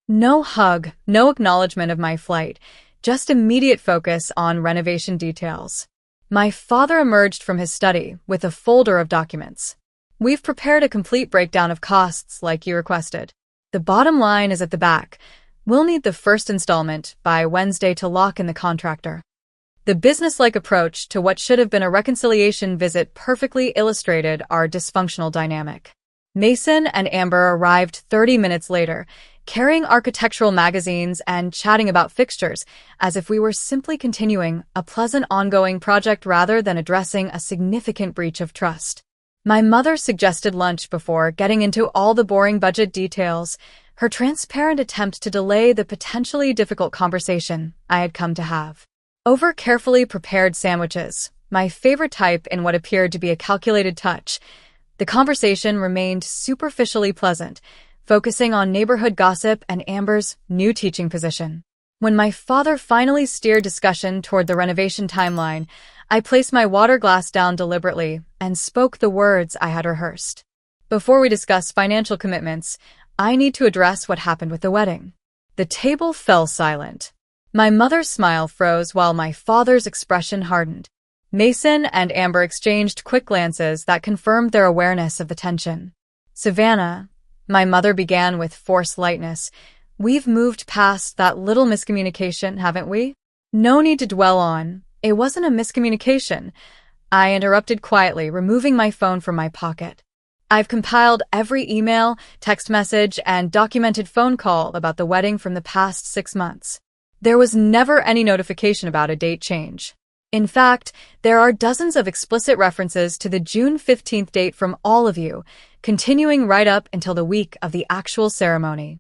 No hug, no acknowledgement of my flight, just immediate focus on renovation details. My father emerged from his study with a folder of documents. "We've prepared a complete breakdown of costs like you requested. The bottom line is at the back. We'll need the first installment by Wednesday to lock in the contractor." The business-like approach to what should have been a reconciliation visit perfectly illustrated our dysfunctional dynamic. Mason and Amber arrived 30 minutes later, carrying architectural magazines and chatting about fixtures, as if we were simply continuing a pleasant ongoing project rather than addressing a significant breach of trust. My mother suggested lunch before getting into all the boring budget details, her transparent attempt to delay the potentially difficult conversation I had come to have. Over carefully prepared sandwiches, my favorite type in what appeared to be a calculated touch, the conversation remained superficially pleasant, focusing on neighborhood gossip and Amber's new teaching position. When my father finally steered discussion toward the renovation timeline, I placed my water glass down deliberately and spoke the words I had rehearsed. "Before we discuss financial commitments, I need to address what happened with the wedding." The table fell silent. My mother's smile froze while my father's expression hardened. Mason and Amber exchanged quick glances that confirmed their awareness of the tension. "Savannah," my mother began with forced lightness, "we've moved past that little miscommunication, haven't we?" "No need to dwell on. It wasn't a miscommunication," I interrupted quietly, removing my phone from my pocket. "I've compiled every email, text message, and documented phone call about the wedding from the past 6 months. There was never any notification about a date change. In fact, there are dozens of explicit references to the June 15th date from all of you, continuing right up until the week of the actual ceremony."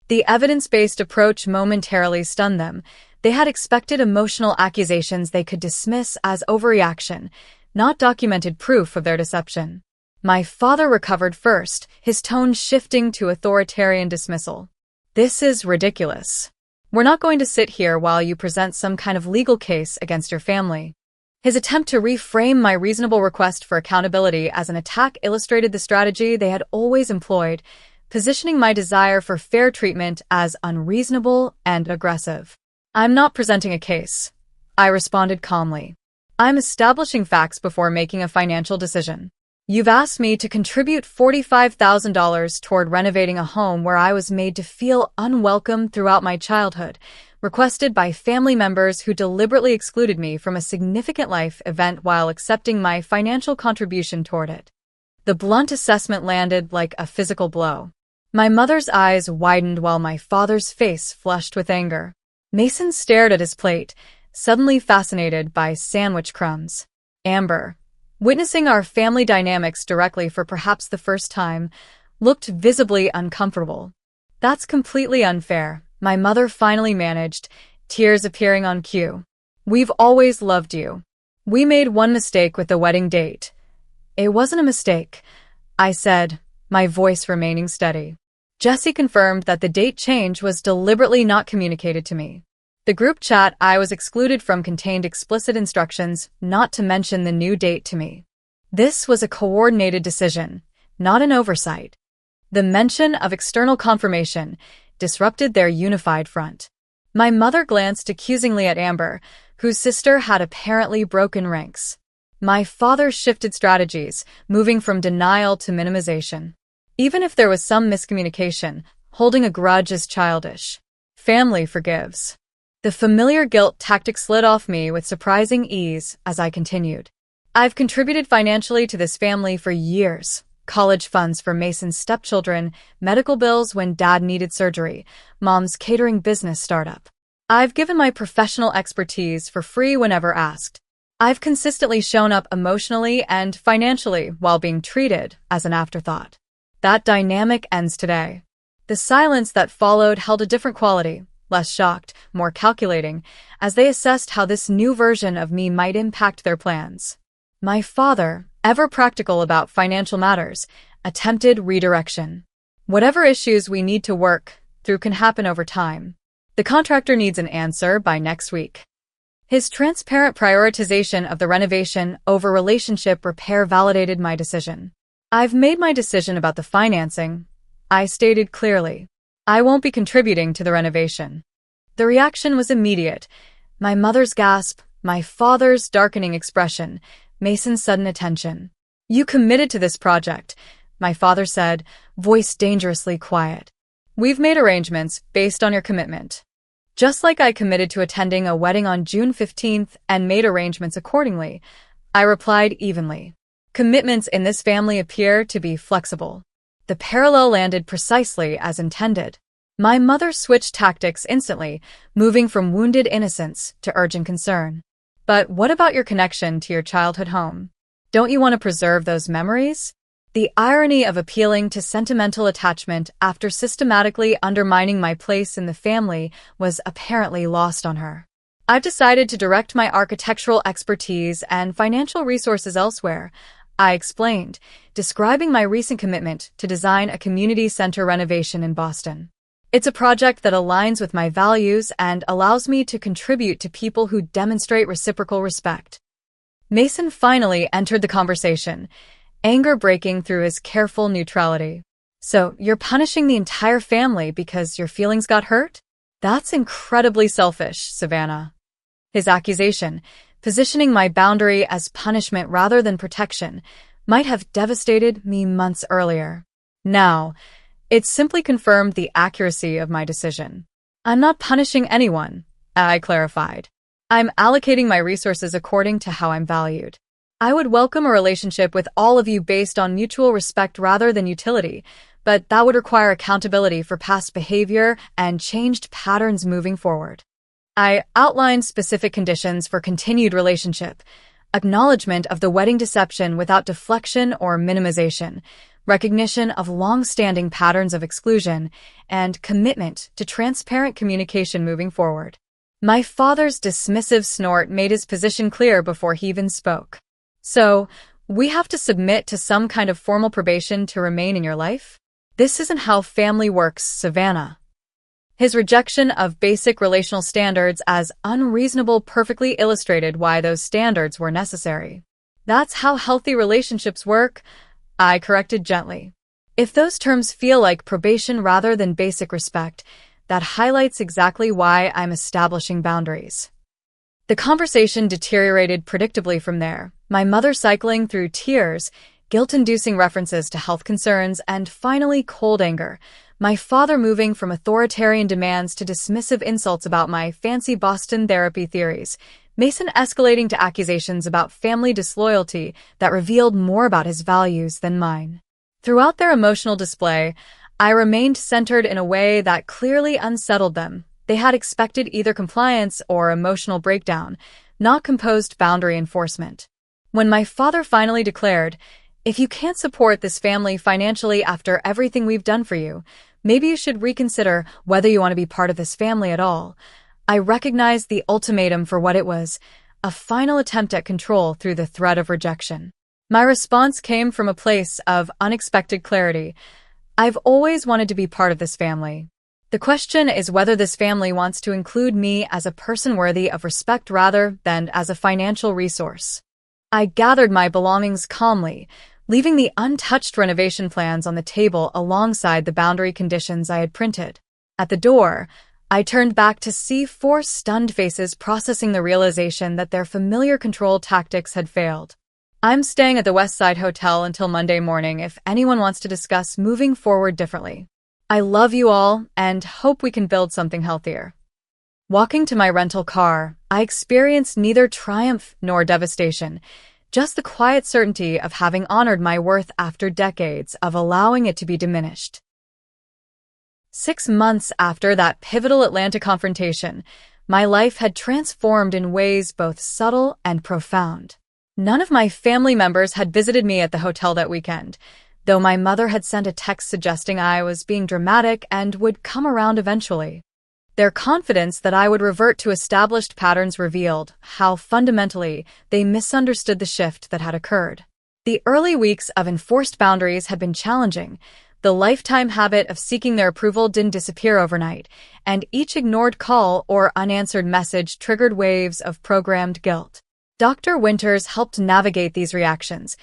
The evidence-based approach momentarily stunned them. They had expected emotional accusations they could dismiss as overreaction, not documented proof of their deception. My father recovered first, his tone shifting to authoritarian dismissal. "This is ridiculous. We're not going to sit here while you present some kind of legal case against your family." His attempt to reframe my reasonable request for accountability as an attack illustrated the strategy they had always employed: positioning my desire for fair treatment as unreasonable and aggressive. "I'm not presenting a case," I responded calmly. "I'm establishing facts before making a financial decision. You've asked me to contribute $45,000 toward renovating a home where I was made to feel unwelcome throughout my childhood, requested by family members who deliberately excluded me from a significant life event while accepting my financial contribution toward it." The blunt assessment landed like a physical blow. My mother's eyes widened while my father's face flushed with anger. Mason stared at his plate, suddenly fascinated by sandwich crumbs. Amber, witnessing our family dynamics directly for perhaps the first time, looked visibly uncomfortable. "That's completely unfair," my mother finally managed, tears appearing on cue. "We've always loved you. We made one mistake with the wedding date." "It wasn't a mistake," I said, my voice remaining steady. Jesse confirmed that the date change was deliberately not communicated to me. The group chat I was excluded from contained explicit instructions not to mention the new date to me. This was a coordinated decision, not an oversight. The mention of external confirmation disrupted their unified front. My mother glanced accusingly at Amber, whose sister had apparently broken ranks. My father shifted strategies, moving from denial to minimization. Even if there was some miscommunication, holding a grudge is childish. Family forgives. The familiar guilt tactic slid off me with surprising ease as I continued. "I've contributed financially to this family for years. College funds for Mason's stepchildren, medical bills when dad needed surgery, mom's catering business startup. I've given my professional expertise for free whenever asked. I've consistently shown up emotionally and financially while being treated as an afterthought." That dynamic ends today. The silence that followed held a different quality, less shocked, more calculating, as they assessed how this new version of me might impact their plans. My father, ever practical about financial matters, attempted redirection. "Whatever issues we need to work through can happen over time. The contractor needs an answer by next week." His transparent prioritization of the renovation over relationship repair validated my decision. "I've made my decision about the financing," I stated clearly. "I won't be contributing to the renovation." The reaction was immediate. My mother's gasp, my father's darkening expression, Mason's sudden attention. "You committed to this project," my father said, voice dangerously quiet. "We've made arrangements based on your commitment." Just like I committed to attending a wedding on June 15th and made arrangements accordingly, I replied evenly. Commitments in this family appear to be flexible. The parallel landed precisely as intended. My mother switched tactics instantly, moving from wounded innocence to urgent concern. "But what about your connection to your childhood home? Don't you want to preserve those memories?" The irony of appealing to sentimental attachment after systematically undermining my place in the family was apparently lost on her. "I've decided to direct my architectural expertise and financial resources elsewhere," I explained, describing my recent commitment to design a community center renovation in Boston. "It's a project that aligns with my values and allows me to contribute to people who demonstrate reciprocal respect." Mason finally entered the conversation, anger breaking through his careful neutrality. "So, you're punishing the entire family because your feelings got hurt? That's incredibly selfish, Savannah." His accusation, positioning my boundary as punishment rather than protection, might have devastated me months earlier. Now, it simply confirmed the accuracy of my decision. "I'm not punishing anyone," I clarified. "I'm allocating my resources according to how I'm valued. I would welcome a relationship with all of you based on mutual respect rather than utility, but that would require accountability for past behavior and changed patterns moving forward." I outlined specific conditions for continued relationship, acknowledgement of the wedding deception without deflection or minimization, recognition of long-standing patterns of exclusion, and commitment to transparent communication moving forward. My father's dismissive snort made his position clear before he even spoke. "So, we have to submit to some kind of formal probation to remain in your life? This isn't how family works, Savannah." His rejection of basic relational standards as unreasonable perfectly illustrated why those standards were necessary. "That's how healthy relationships work," I corrected gently. If those terms feel like probation rather than basic respect, that highlights exactly why I'm establishing boundaries. The conversation deteriorated predictably from there, my mother cycling through tears, guilt-inducing references to health concerns, and finally cold anger, my father moving from authoritarian demands to dismissive insults about my fancy Boston therapy theories, Mason escalating to accusations about family disloyalty that revealed more about his values than mine. Throughout their emotional display, I remained centered in a way that clearly unsettled them. They had expected either compliance or emotional breakdown, not composed boundary enforcement. When my father finally declared, "If you can't support this family financially after everything we've done for you, maybe you should reconsider whether you want to be part of this family at all," I recognized the ultimatum for what it was, a final attempt at control through the threat of rejection. My response came from a place of unexpected clarity. I've always wanted to be part of this family. The question is whether this family wants to include me as a person worthy of respect rather than as a financial resource. I gathered my belongings calmly, leaving the untouched renovation plans on the table alongside the boundary conditions I had printed. At the door, I turned back to see 4 stunned faces processing the realization that their familiar control tactics had failed. "I'm staying at the Westside Hotel until Monday morning if anyone wants to discuss moving forward differently. I love you all and hope we can build something healthier." Walking to my rental car, I experienced neither triumph nor devastation, just the quiet certainty of having honored my worth after decades of allowing it to be diminished. 6 months after that pivotal Atlanta confrontation, my life had transformed in ways both subtle and profound. None of my family members had visited me at the hotel that weekend, though my mother had sent a text suggesting I was being dramatic and would come around eventually. Their confidence that I would revert to established patterns revealed how fundamentally they misunderstood the shift that had occurred. The early weeks of enforced boundaries had been challenging. The lifetime habit of seeking their approval didn't disappear overnight, and each ignored call or unanswered message triggered waves of programmed guilt. Dr. Winters helped navigate these reactions,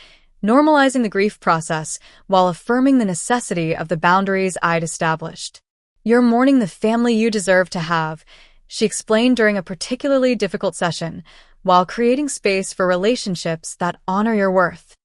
normalizing the grief process while affirming the necessity of the boundaries I'd established. "You're mourning the family you deserve to have," she explained during a particularly difficult session, while creating space for relationships that honor your worth.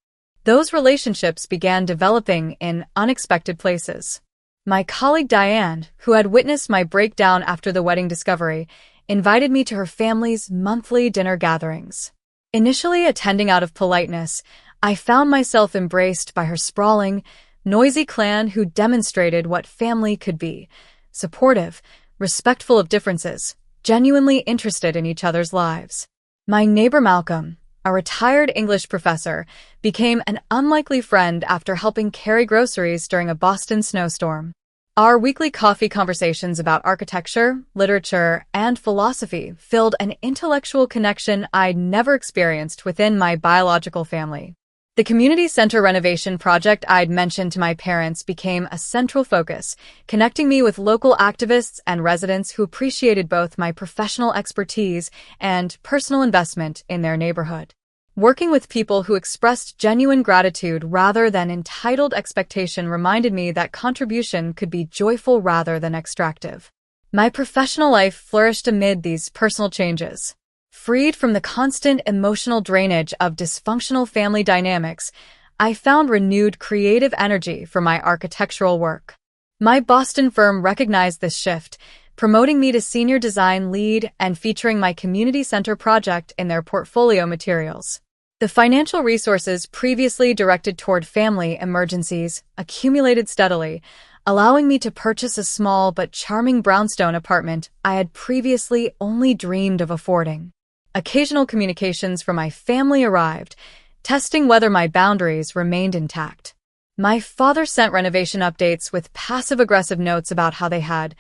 Those relationships began developing in unexpected places. My colleague Diane, who had witnessed my breakdown after the wedding discovery, invited me to her family's monthly dinner gatherings. Initially attending out of politeness, I found myself embraced by her sprawling, noisy clan who demonstrated what family could be: supportive, respectful of differences, genuinely interested in each other's lives. My neighbor Malcolm, a retired English professor, became an unlikely friend after helping carry groceries during a Boston snowstorm. Our weekly coffee conversations about architecture, literature, and philosophy filled an intellectual connection I'd never experienced within my biological family. The community center renovation project I'd mentioned to my parents became a central focus, connecting me with local activists and residents who appreciated both my professional expertise and personal investment in their neighborhood. Working with people who expressed genuine gratitude rather than entitled expectation reminded me that contribution could be joyful rather than extractive. My professional life flourished amid these personal changes. Freed from the constant emotional drainage of dysfunctional family dynamics, I found renewed creative energy for my architectural work. My Boston firm recognized this shift, promoting me to senior design lead and featuring my community center project in their portfolio materials. The financial resources previously directed toward family emergencies accumulated steadily, allowing me to purchase a small but charming brownstone apartment I had previously only dreamed of affording. Occasional communications from my family arrived, testing whether my boundaries remained intact. My father sent renovation updates with passive-aggressive notes about how they had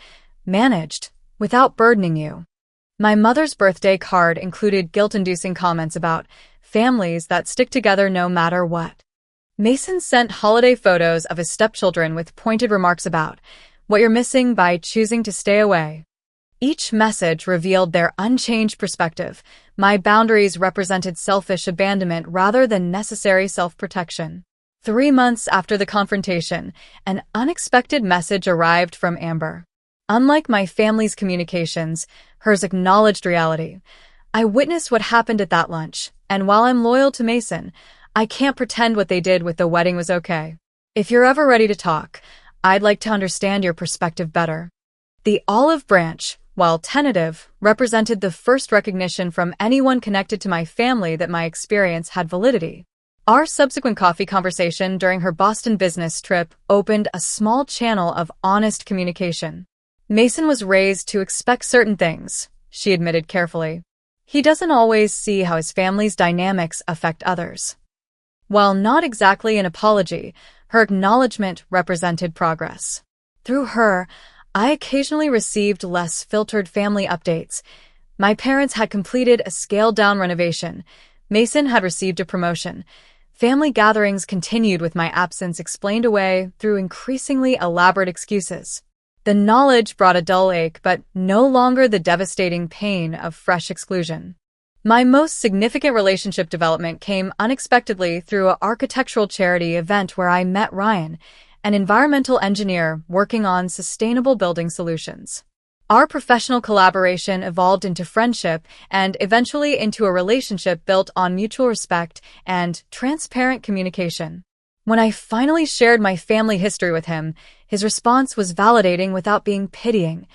managed without burdening you. My mother's birthday card included guilt-inducing comments about families that stick together no matter what. Mason sent holiday photos of his stepchildren with pointed remarks about what you're missing by choosing to stay away. Each message revealed their unchanged perspective. My boundaries represented selfish abandonment rather than necessary self-protection. 3 months after the confrontation, an unexpected message arrived from Amber. Unlike my family's communications, hers acknowledged reality. I witnessed what happened at that lunch, and while I'm loyal to Mason, I can't pretend what they did with the wedding was okay. If you're ever ready to talk, I'd like to understand your perspective better. The olive branch, while tentative, represented the first recognition from anyone connected to my family that my experience had validity. Our subsequent coffee conversation during her Boston business trip opened a small channel of honest communication. Mason was raised to expect certain things, she admitted carefully. He doesn't always see how his family's dynamics affect others. While not exactly an apology, her acknowledgement represented progress. Through her, I occasionally received less filtered family updates. My parents had completed a scaled-down renovation. Mason had received a promotion. Family gatherings continued with my absence explained away through increasingly elaborate excuses. The knowledge brought a dull ache, but no longer the devastating pain of fresh exclusion. My most significant relationship development came unexpectedly through an architectural charity event where I met Ryan, an environmental engineer working on sustainable building solutions. Our professional collaboration evolved into friendship and eventually into a relationship built on mutual respect and transparent communication. When I finally shared my family history with him, his response was validating without being pitying.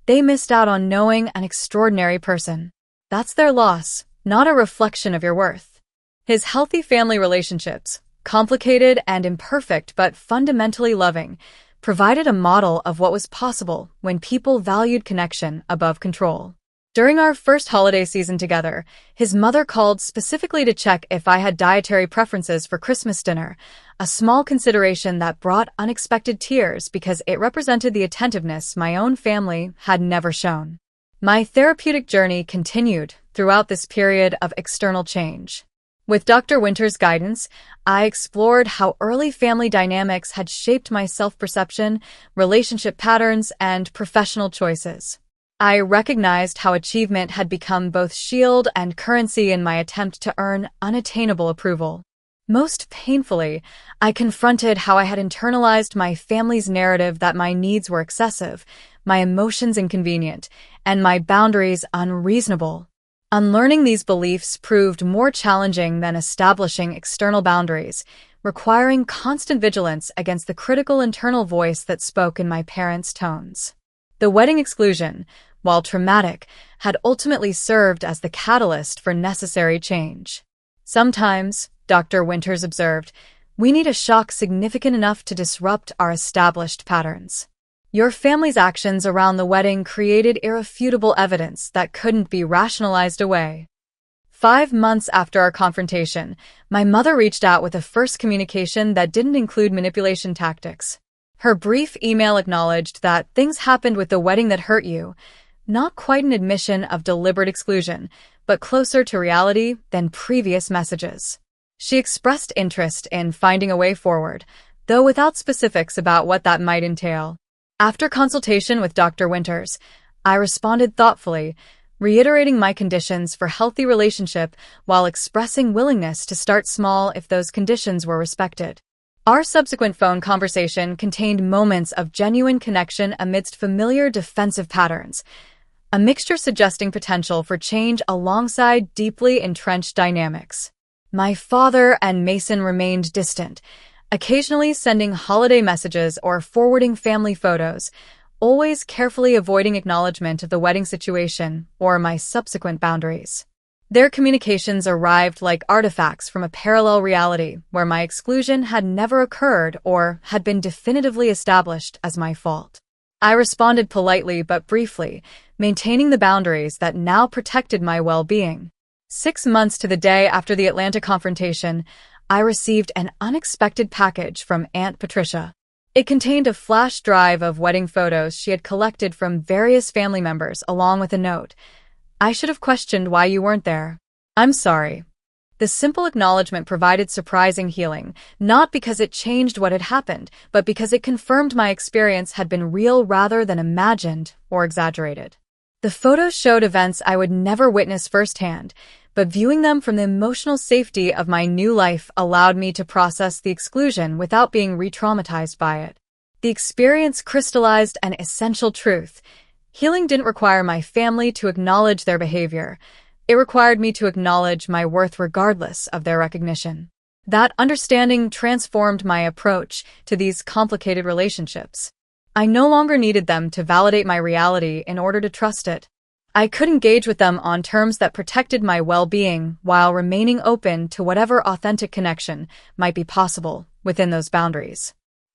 They missed out on knowing an extraordinary person. That's their loss, not a reflection of your worth. His healthy family relationships, complicated and imperfect but fundamentally loving, provided a model of what was possible when people valued connection above control. During our first holiday season together, his mother called specifically to check if I had dietary preferences for Christmas dinner, a small consideration that brought unexpected tears because it represented the attentiveness my own family had never shown. My therapeutic journey continued throughout this period of external change. With Dr. Winter's guidance, I explored how early family dynamics had shaped my self-perception, relationship patterns, and professional choices. I recognized how achievement had become both shield and currency in my attempt to earn unattainable approval. Most painfully, I confronted how I had internalized my family's narrative that my needs were excessive, my emotions inconvenient, and my boundaries unreasonable. Unlearning these beliefs proved more challenging than establishing external boundaries, requiring constant vigilance against the critical internal voice that spoke in my parents' tones. The wedding exclusion, while traumatic, had ultimately served as the catalyst for necessary change. Sometimes, Dr. Winters observed, we need a shock significant enough to disrupt our established patterns. Your family's actions around the wedding created irrefutable evidence that couldn't be rationalized away. 5 months after our confrontation, my mother reached out with a first communication that didn't include manipulation tactics. Her brief email acknowledged that things happened with the wedding that hurt you, not quite an admission of deliberate exclusion, but closer to reality than previous messages. She expressed interest in finding a way forward, though without specifics about what that might entail. After consultation with Dr. Winters, I responded thoughtfully, reiterating my conditions for healthy relationship while expressing willingness to start small if those conditions were respected. Our subsequent phone conversation contained moments of genuine connection amidst familiar defensive patterns, a mixture suggesting potential for change alongside deeply entrenched dynamics. My father and Mason remained distant, occasionally sending holiday messages or forwarding family photos, always carefully avoiding acknowledgement of the wedding situation or my subsequent boundaries. Their communications arrived like artifacts from a parallel reality where my exclusion had never occurred or had been definitively established as my fault. I responded politely but briefly, maintaining the boundaries that now protected my well-being. 6 months to the day after the Atlanta confrontation, I received an unexpected package from Aunt Patricia. It contained a flash drive of wedding photos she had collected from various family members, along with a note. I should have questioned why you weren't there. I'm sorry. The simple acknowledgement provided surprising healing, not because it changed what had happened, but because it confirmed my experience had been real rather than imagined or exaggerated. The photos showed events I would never witness firsthand, but viewing them from the emotional safety of my new life allowed me to process the exclusion without being re-traumatized by it. The experience crystallized an essential truth. Healing didn't require my family to acknowledge their behavior. It required me to acknowledge my worth regardless of their recognition. That understanding transformed my approach to these complicated relationships. I no longer needed them to validate my reality in order to trust it. I could engage with them on terms that protected my well-being while remaining open to whatever authentic connection might be possible within those boundaries.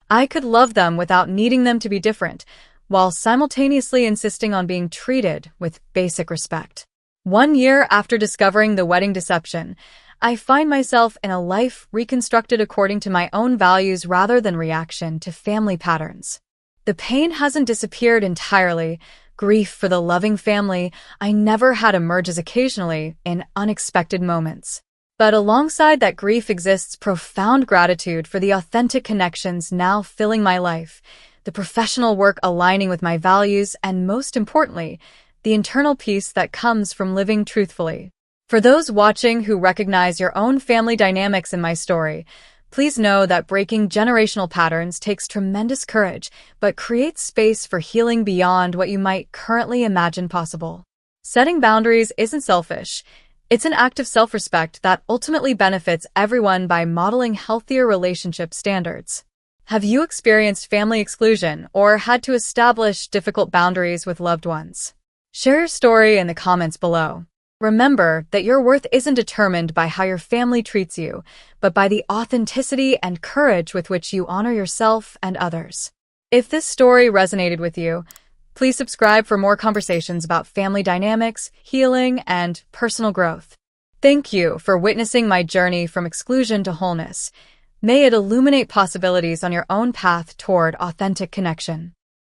I could love them without needing them to be different, while simultaneously insisting on being treated with basic respect. 1 year after discovering the wedding deception, I find myself in a life reconstructed according to my own values rather than reaction to family patterns. The pain hasn't disappeared entirely. Grief for the loving family I never had emerges occasionally in unexpected moments. But alongside that grief exists profound gratitude for the authentic connections now filling my life, the professional work aligning with my values, and most importantly, the internal peace that comes from living truthfully. For those watching who recognize your own family dynamics in my story, please know that breaking generational patterns takes tremendous courage, but creates space for healing beyond what you might currently imagine possible. Setting boundaries isn't selfish. It's an act of self-respect that ultimately benefits everyone by modeling healthier relationship standards. Have you experienced family exclusion or had to establish difficult boundaries with loved ones? Share your story in the comments below. Remember that your worth isn't determined by how your family treats you, but by the authenticity and courage with which you honor yourself and others. If this story resonated with you, please subscribe for more conversations about family dynamics, healing, and personal growth. Thank you for witnessing my journey from exclusion to wholeness. May it illuminate possibilities on your own path toward authentic connection.